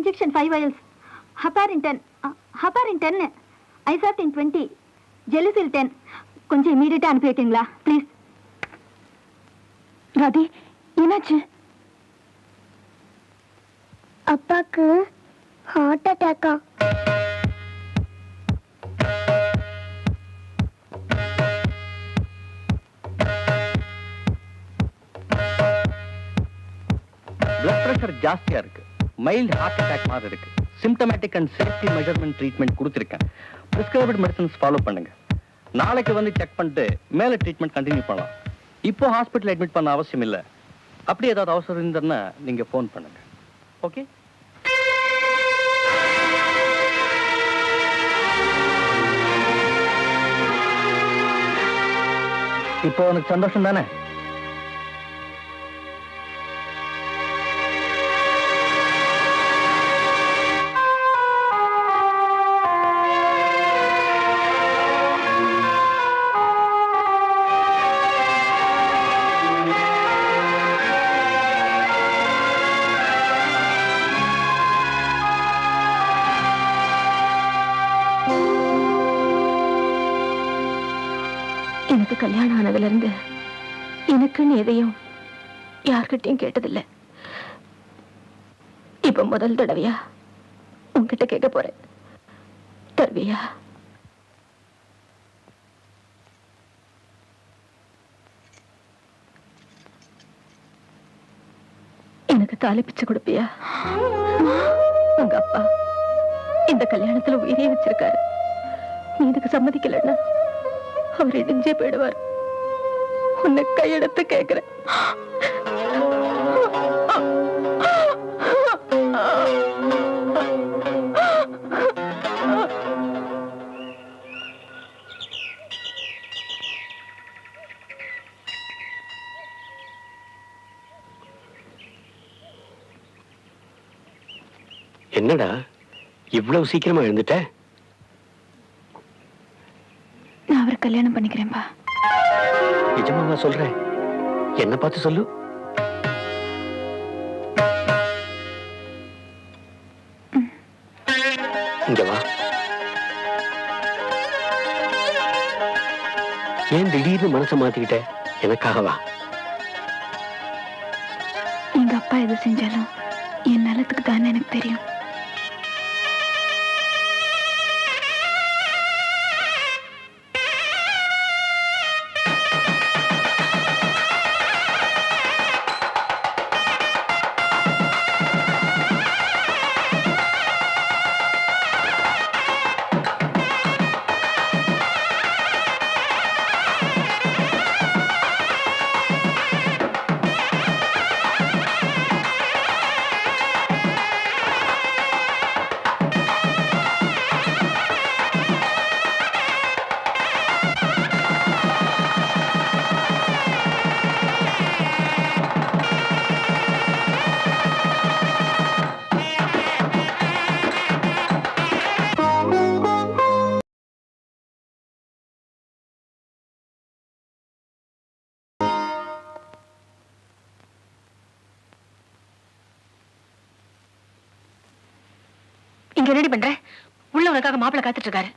injection 5 vials. Heparin 10. Heparin 10. Isartan 20. Gelisil 10. கொஞ்சம் இமீடியட்டா அனுப்பி வைக்கீங்களா ப்ளீஸ்? ராதி, என்னாச்சு? அப்பாக்கு ஹார்ட் அட்டாக்கா? பிளட் பிரஷர் ஜாஸ்தியா இருக்கு. மைல்ட் ஹார்ட் அட்டாக் மாதிரி இருக்கு. Symptomatic and safety measurement treatment கொடுத்திருக்கேன். பிரிஸ்கிரைப்டு மெடிசன்ஸ் ஃபாலோ பண்ணுங்க. நாளைக்கு வந்து செக் பண்ணிட்டு மேல ட்ரீட்மெண்ட் கண்டினியூ பண்ணலாம். இப்போ ஹாஸ்பிட்டல் அட்மிட் பண்ண அவசியம் இல்லை. அப்படி ஏதாவது அவசரம் இருந்ததுன்னா நீங்க ஃபோன் பண்ணுங்க. ஓகே? இப்போ உனக்கு சந்தோஷம் தானே? எனக்கு கல்யாணம் ஆனதுல இருந்து எனக்குன்னு எதையும் யார்கிட்டையும் கேட்டதில்லை. இப்ப முதல் தடவையா உன்கிட்ட கேட்க போறேன். தருவியா? எனக்கு தாலி பிச்சை கொடுப்பியா? உங்க அப்பா இந்த கல்யாணத்துல உயிரே வச்சிருக்காரு. நீ இதுக்கு சம்மதிக்கலன்னா அவர் இடிஞ்சே போயிடுவார். உன்னை கையெடுத்து கேட்கிறேன். என்னடா இவ்வளவு சீக்கிரமா எழுந்துட்ட? நான் அவரை கல்யாணம் பண்ணிக்கிறேன்பா. நிஜமாவா சொல்றேன்? என்ன பார்த்து சொல்லு. இங்க வா. ஏன் திடீர்னு மனசை மாத்திக்கிட்ட? எனக்காக வா. எங்க அப்பா எது செஞ்சாலும் என் நலத்துக்கு தானே எனக்கு தெரியும். இங்க ரெடி பண்ற. உள்ள உனக்காக மாப்பிள்ள காத்துட்டு இருக்காரு.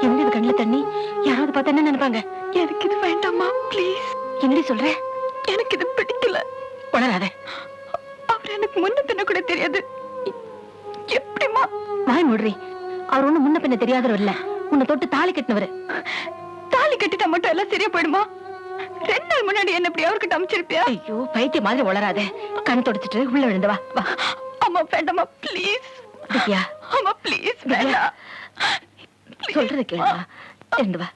என்னது கண்ணுல தண்ணி? யாராவது பார்த்தா என்ன நினைப்பாங்க? எனக்கு இது வேண்டாமா ப்ளீஸ். என்னடி சொல்ற? எனக்கு இது பிடிக்கல. உணராத. அவர் எனக்கு முன்ன பின்ன கூட தெரியாது. எப்படிமா? வாய் மூடுறி. அவர் ஒண்ணு முன்ன பின்ன தெரியாதவர் இல்ல. உன்னை தொட்டு தாலி கட்டினவர். தாலி கட்டிட்டா மட்டும் எல்லாம் சரியா போயிடுமா? 2 நாள் முன்னாடி என்ன இப்படி அவர்கிட்ட அமைச்சிருப்பியா? ஐயோ பைத்திய மாதிரி உளராத. கண் தொடச்சிட்டு உள்ள விழுந்து வா. வா. அம்மா வேண்டாமா ப்ளீஸ். திவ்யா அம்மா ப்ளீஸ் வேண்டாம். சொல்றது கேளுமா. இருந்து வா.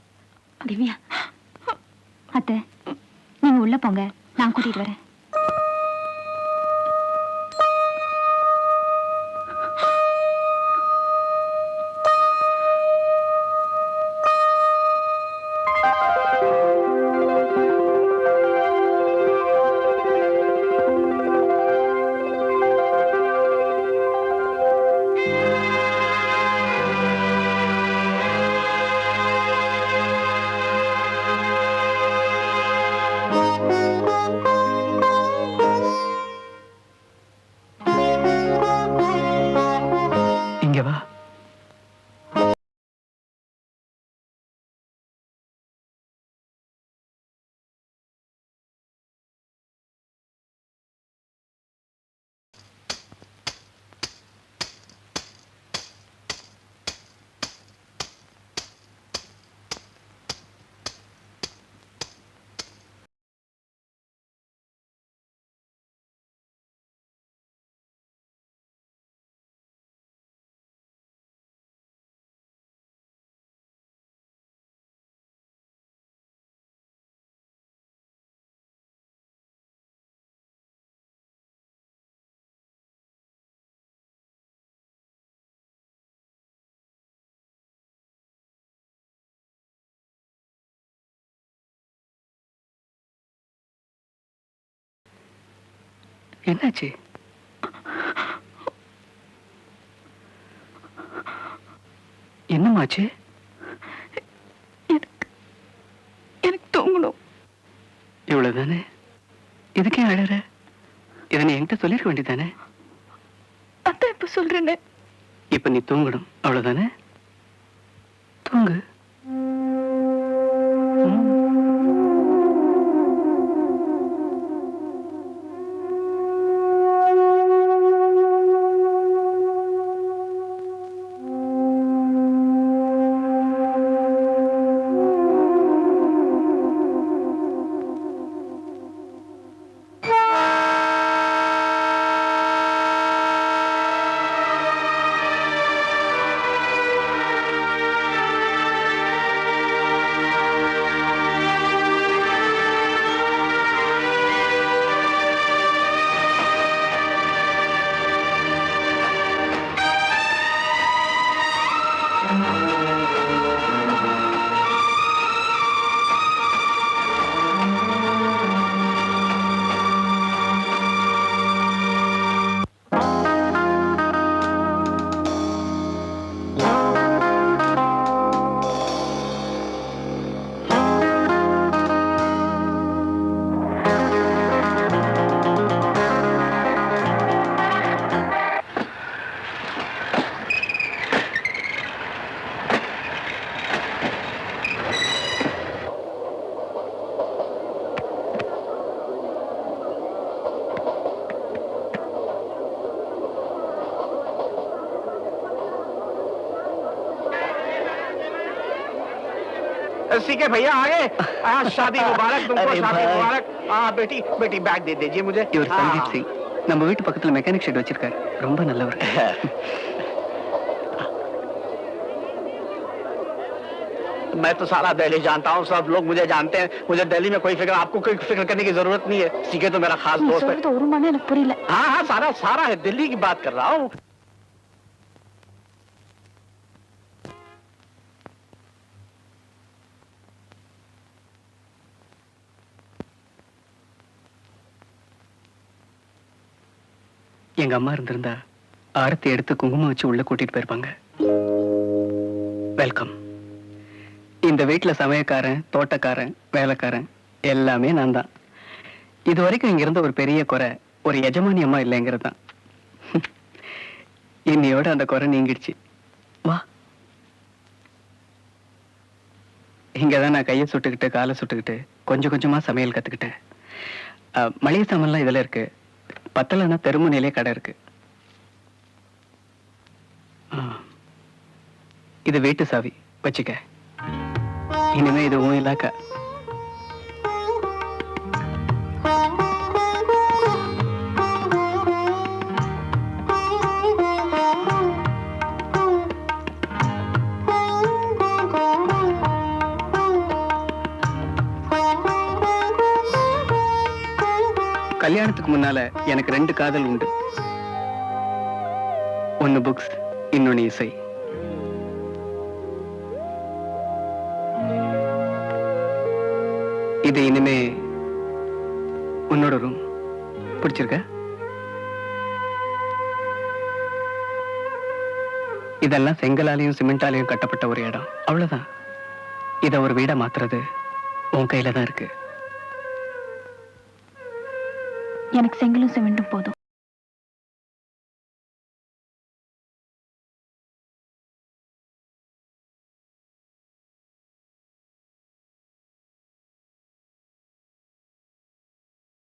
திவ்யா அத்தை நீங்க உள்ள போங்க. நான் கூட்டிட்டு வரேன். என்னாச்சு? என்னமாச்சு? எனக்கு தூங்கணும். இவ்வளவுதானே? இதுக்கே அழற? இதை நீ என்கிட்ட சொல்லிருக்க வேண்டியதானே? அதான் இப்ப சொல்றேன்னு. இப்ப நீ தூங்கணும், அவ்வளவுதானே? தூங்கு. सीके भैया आगे। शादी मुबारक तुमको, अरे शादी भाई। मुबारक। हाँ बेटी बेटी बैग दे दीजिए मुझे। இவர் हाँ, சஞ்சீத் சிங். நம்ம வீட்டு பக்கத்துல மெக்கானிக் ஷெட் வச்சிருக்காரு. ரொம்ப நல்லவர். मैं तो सारा दिल्ली जानता हूँ, सब लोग मुझे जानते हैं। मुझे दिल्ली में कोई फिक्र, आपको कोई फिक्र करने की जरूरत नहीं है। सीके तो मेरा खास நீ दोस्त है। சொல்றது ஒரு மணி எனக்கு புரியல. हाँ हाँ सारा सारा है, दिल्ली की बात कर रहा हूँ। எங்க அம்மா இருந்திருந்தா ஆரத்தி எடுத்து குங்குமம் வச்சு உள்ள கூட்டிட்டு போயிருப்பாங்க. வெல்கம். இந்த வீட்டுல சமயக்காரன், தோட்டக்காரன், வேலைக்காரன் எல்லாமே நான் தான். இது வரைக்கும் இங்க இருந்த ஒரு பெரிய குறை ஒரு எஜமானி அம்மா இல்லைங்கிறது தான். இன்னையோட அந்த குறை நீங்கிடுச்சு. வா. இங்கதான் நான் கையை சுட்டுக்கிட்டு காலை சுட்டுக்கிட்டு கொஞ்சம் கொஞ்சமா சமையல் கத்துக்கிட்டேன். மளிகை சாமான்லாம் இதுல இருக்கு. பத்தலன்னா தெருமுனையிலே கடை இருக்கு. இது வீட்டு சாவி வச்சுக்க. இனிமே இது உன் இலாக்கா. கல்யாணத்துக்கு முன்னால எனக்கு 2 காதல் உண்டு. ஒன்னு புக்ஸ், இன்னொன்னு இசை. இது இனிமே உன்னோட ரூம். பிடிச்சிருக்க? இதெல்லாம் செங்கலாலையும் சிமெண்டாலையும் கட்டப்பட்ட ஒரு இடம். அவ்வளவுதான். இத ஒரு வீடா மாத்துறது உன் கையில தான் இருக்கு. எனக்கு செங்கலும் சிமெண்டும் போதும்.